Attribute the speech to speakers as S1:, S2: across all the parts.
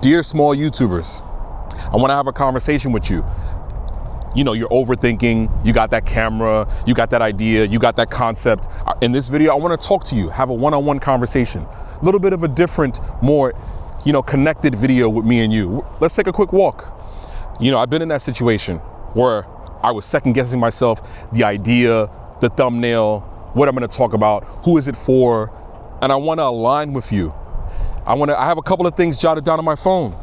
S1: Dear small YouTubers, I want to have a conversation with you. You know, you're overthinking, you got that camera, you got that idea, you got that concept. In this video, I want to talk to you, have a one-on-one conversation. A little bit of a different, more, connected video with me and you. Let's take a quick walk. I've been in that situation where I was second guessing myself, the idea, the thumbnail, what I'm going to talk about, who is it for, and I want to align with you. I have a couple of things jotted down on my phone.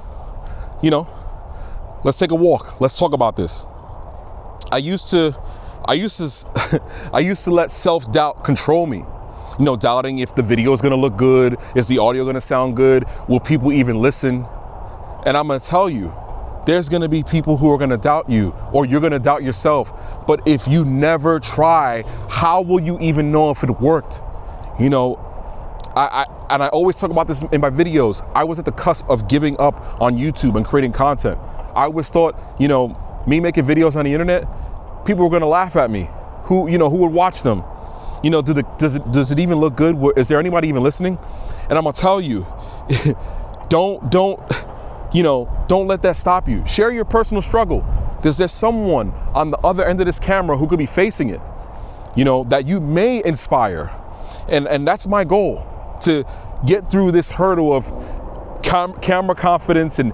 S1: Let's take a walk. Let's talk about this. I used to let self-doubt control me. Doubting if the video is going to look good, is the audio going to sound good, will people even listen? And I'm going to tell you, there's going to be people who are going to doubt you, or you're going to doubt yourself. But if you never try, how will you even know if it worked? I always talk about this in my videos. I was at the cusp of giving up on YouTube and creating content. I always thought, me making videos on the internet, people were gonna laugh at me. Who would watch them? Does it even look good? Is there anybody even listening? And I'm gonna tell you, don't let that stop you. Share your personal struggle. There's someone on the other end of this camera who could be facing it, that you may inspire. And that's my goal, to get through this hurdle of camera confidence and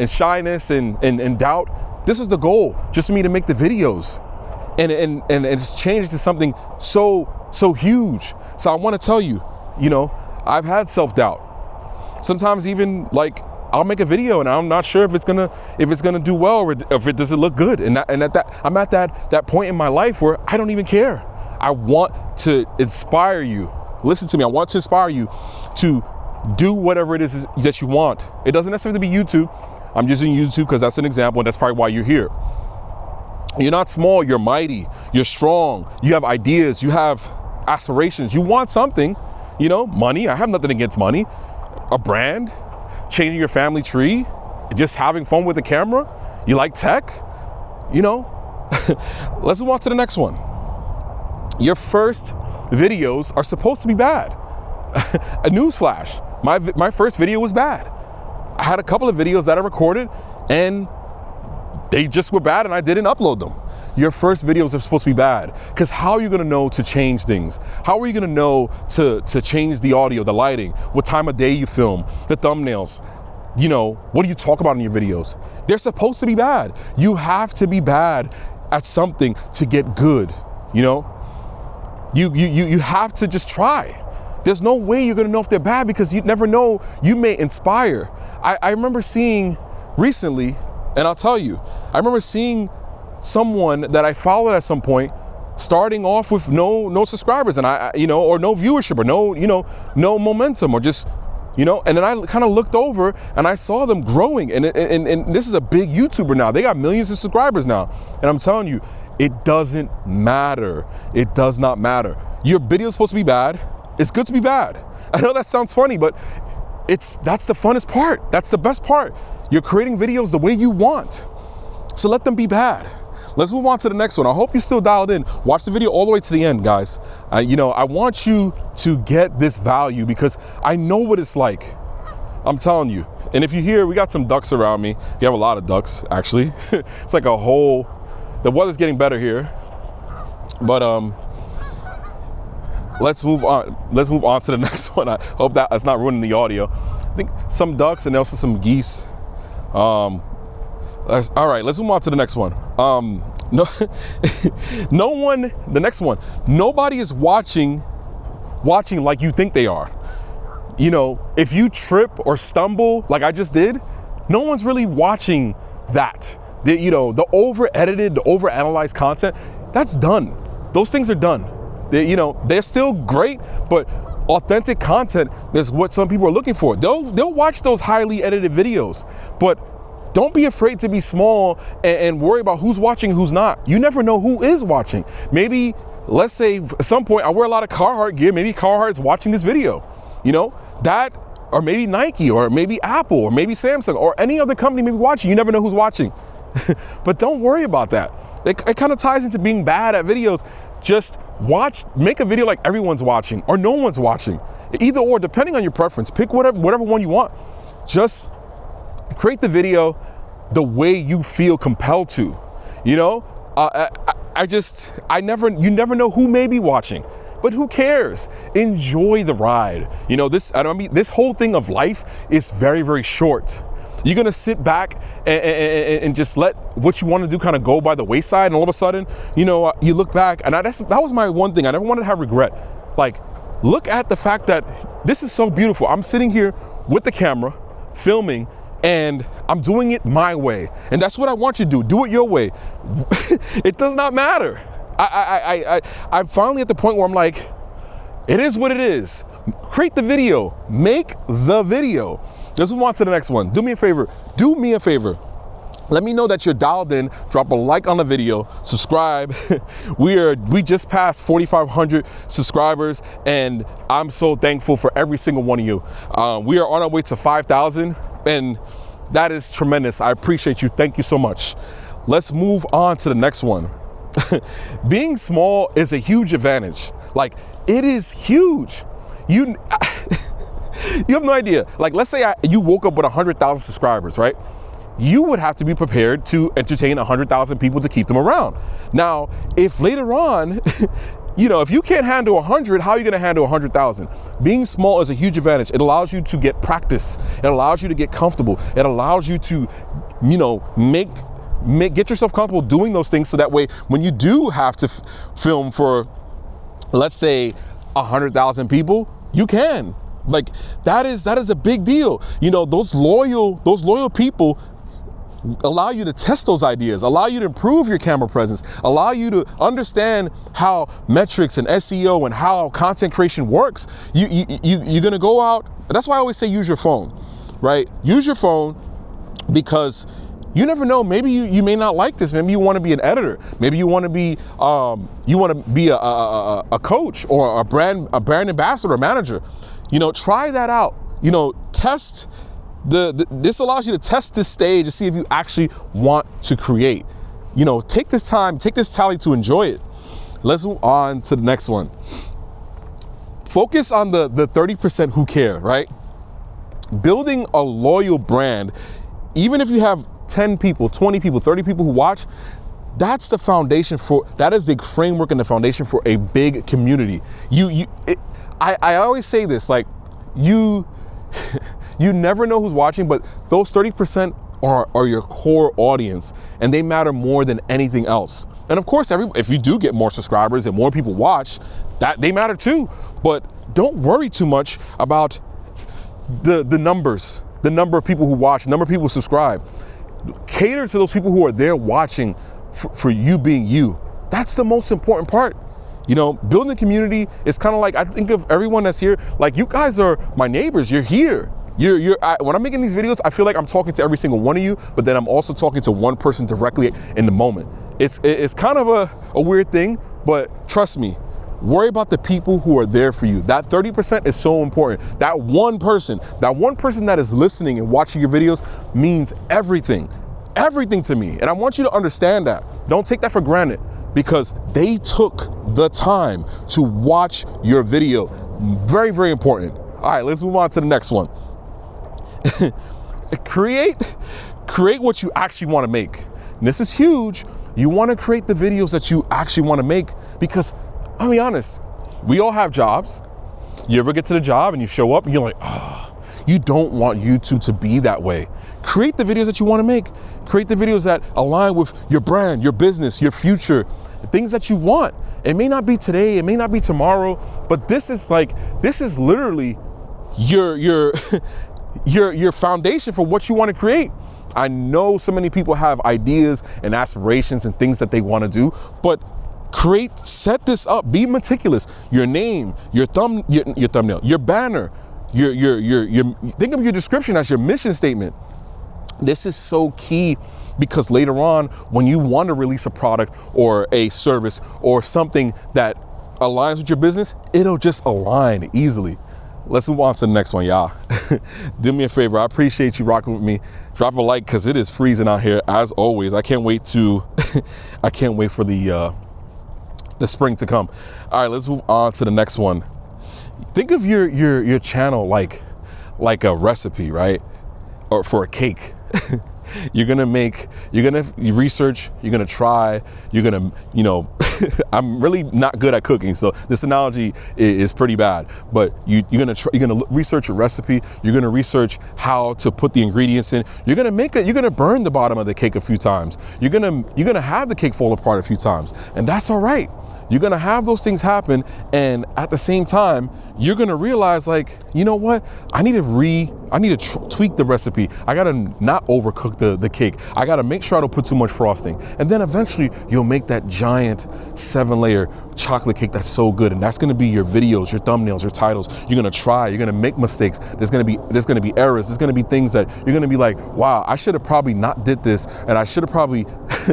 S1: shyness and doubt. This is the goal, just for me to make the videos. And it's changed to something so huge. So I want to tell you, I've had self-doubt. Sometimes even I'll make a video and I'm not sure if it's gonna do well, or if it doesn't look good. And I'm at that point in my life where I don't even care. I want to inspire you. Listen to me. I want to inspire you to do whatever it is that you want. It doesn't necessarily be YouTube. I'm using YouTube because that's an example, and that's probably why you're here. You're not small, you're mighty, you're strong, you have ideas, you have aspirations, you want something, money. I have nothing against money. A brand, changing your family tree, just having fun with the camera. You like tech, Let's move on to the next one. Your first videos are supposed to be bad. A newsflash, my first video was bad. I had a couple of videos that I recorded and they just were bad and I didn't upload them. Your first videos are supposed to be bad, because how are you gonna know to change things? How are you gonna know to change the audio, the lighting, what time of day you film, the thumbnails? What do you talk about in your videos? They're supposed to be bad. You have to be bad at something to get good, You have to just try. There's no way you're gonna know if they're bad, because you never know, you may inspire. I remember seeing recently, and I'll tell you, I remember seeing someone that I followed at some point starting off with no subscribers, and or no viewership, or no momentum, or just, and then I kind of looked over and I saw them growing, and this is a big YouTuber now. They got millions of subscribers now, and I'm telling you, it doesn't matter. It does not matter. Your video is supposed to be bad. It's good to be bad. I know that sounds funny, but that's the funnest part. That's the best part. You're creating videos the way you want. So let them be bad. Let's move on to the next one. I hope you're still dialed in. Watch the video all the way to the end, guys. I want you to get this value, because I know what it's like. I'm telling you. And if you hear, we got some ducks around me. We have a lot of ducks, actually. It's like the weather's getting better here, but let's move on. Let's move on to the next one. I hope that it's not ruining the audio. I think some ducks and also some geese. All right, let's move on to the next one. No one. The next one. Nobody is watching like you think they are. If you trip or stumble like I just did, no one's really watching that. The over-edited, the over-analyzed content, that's done. Those things are done. They're still great, but authentic content is what some people are looking for. They'll watch those highly edited videos, but don't be afraid to be small and worry about who's watching and who's not. You never know who is watching. Maybe, let's say at some point I wear a lot of Carhartt gear. Maybe Carhartt's watching this video, or maybe Nike, or maybe Apple, or maybe Samsung, or any other company may be watching. You never know who's watching. But don't worry about that. It kind of ties into being bad at videos. Just make a video like everyone's watching or no one's watching. Either or, depending on your preference. Pick whatever one you want. Just create the video the way you feel compelled to. You know, you never know who may be watching, but who cares? Enjoy the ride. You know, this whole thing of life is very, very short. You're gonna sit back and just let what you want to do kind of go by the wayside, and all of a sudden, you know, you look back, and that was my one thing. I never wanted to have regret. Like, look at the fact that this is so beautiful. I'm sitting here with the camera, filming, and I'm doing it my way. And that's what I want you to do. Do it your way. It does not matter. I'm finally at the point where I'm like, it is what it is. Create the video. Make the video. Let's move on to the next one. Do me a favor. Let me know that you're dialed in. Drop a like on the video. Subscribe. We just passed 4,500 subscribers, and I'm so thankful for every single one of you. We are on our way to 5,000, and that is tremendous. I appreciate you. Thank you so much. Let's move on to the next one. Being small is a huge advantage. Like, it is huge. You have no idea. Like, let's say you woke up with 100,000 subscribers, right? You would have to be prepared to entertain 100,000 people to keep them around. Now, if later on, you know, if you can't handle 100, how are you going to handle 100,000? Being small is a huge advantage. It allows you to get practice. It allows you to get comfortable. It allows you to, you know, get yourself comfortable doing those things, so that way when you do have to film for, let's say, 100,000 people, you can. Like, that is a big deal. You know, those loyal people allow you to test those ideas, allow you to improve your camera presence, allow you to understand how metrics and SEO and how content creation works. You're gonna go out. That's why I always say use your phone, right? Use your phone, because you never know. Maybe you may not like this. Maybe you want to be an editor. Maybe you want to be a coach or a brand ambassador or manager. You know, try that out. You know, test this allows you to test this stage to see if you actually want to create. You know, take this time, take this tally to enjoy it. Let's move on to the next one. Focus on the 30% who care, right? Building a loyal brand, even if you have 10 people, 20 people, 30 people who watch, that is the framework and the foundation for a big community. I always say this, like, you never know who's watching, but those 30% are your core audience, and they matter more than anything else. And of course, if you do get more subscribers and more people watch, that they matter too. But don't worry too much about the numbers, the number of people who watch, the number of people who subscribe. Cater to those people who are there watching for you being you. That's the most important part. You know, building a community is kind of like, I think of everyone that's here, like, you guys are my neighbors. You're here. When I'm making these videos, I feel like I'm talking to every single one of you, but then I'm also talking to one person directly in the moment. It's kind of a weird thing, but trust me, worry about the people who are there for you. That 30% is so important. That one person that is listening and watching your videos means everything to me. And I want you to understand that. Don't take that for granted, because they took the time to watch your video. Very, very important. All right, let's move on to the next one. Create what you actually want to make. And this is huge. You want to create the videos that you actually want to make, because I'll be honest, we all have jobs. You ever get to the job and you show up and you're like, you don't want YouTube to be that way. Create the videos that you want to make. Create the videos that align with your brand, your business, your future, the things that you want. It may not be today, it may not be tomorrow, but this is literally your foundation for what you want to create. I know so many people have ideas and aspirations and things that they want to do, but set this up, be meticulous. Your name, your thumbnail, your banner, think of your description as your mission statement. This is so key, because later on, when you want to release a product or a service or something that aligns with your business, it'll just align easily. Let's move on to the next one, y'all. Do me a favor. I appreciate you rocking with me. Drop a like, because it is freezing out here as always. I can't wait for the spring to come. All right, let's move on to the next one. Think of your channel like a recipe, right? Or for a cake. you're gonna research, you're gonna try, you're gonna, you know, I'm really not good at cooking, so this analogy is pretty bad, but you're gonna research a recipe, you're gonna research how to put the ingredients in, you're gonna burn the bottom of the cake a few times, you're gonna have the cake fall apart a few times, and that's all right. You're gonna have those things happen, and at the same time, you're gonna realize, like, you know what? I need to tweak the recipe. I gotta not overcook the cake. I gotta make sure I don't put too much frosting. And then eventually, you'll make that giant 7-layer chocolate cake that's so good, and that's gonna be your videos, your thumbnails, your titles. You're gonna try. You're gonna make mistakes. There's gonna be errors. There's gonna be things that you're gonna be like, wow, I should have probably not did this, and I should have probably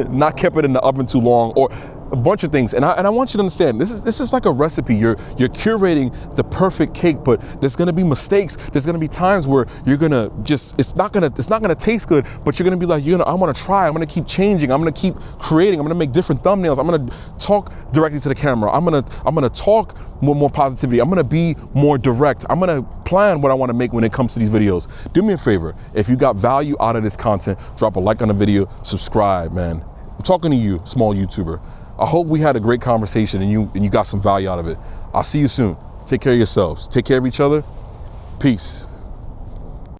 S1: not kept it in the oven too long, or a bunch of things. And I want you to understand, this is like a recipe. You're curating the perfect cake, but there's gonna be mistakes. There's gonna be times where you're gonna it's not gonna taste good, but you're gonna be like, I'm gonna try, I'm gonna keep changing, I'm gonna keep creating, I'm gonna make different thumbnails, I'm gonna talk directly to the camera, I'm gonna talk more positivity, I'm gonna be more direct, I'm gonna plan what I wanna make when it comes to these videos. Do me a favor, if you got value out of this content, drop a like on the video, subscribe, man. I'm talking to you, small YouTuber. I hope we had a great conversation and you got some value out of it. I'll see you soon. Take care of yourselves. Take care of each other. Peace.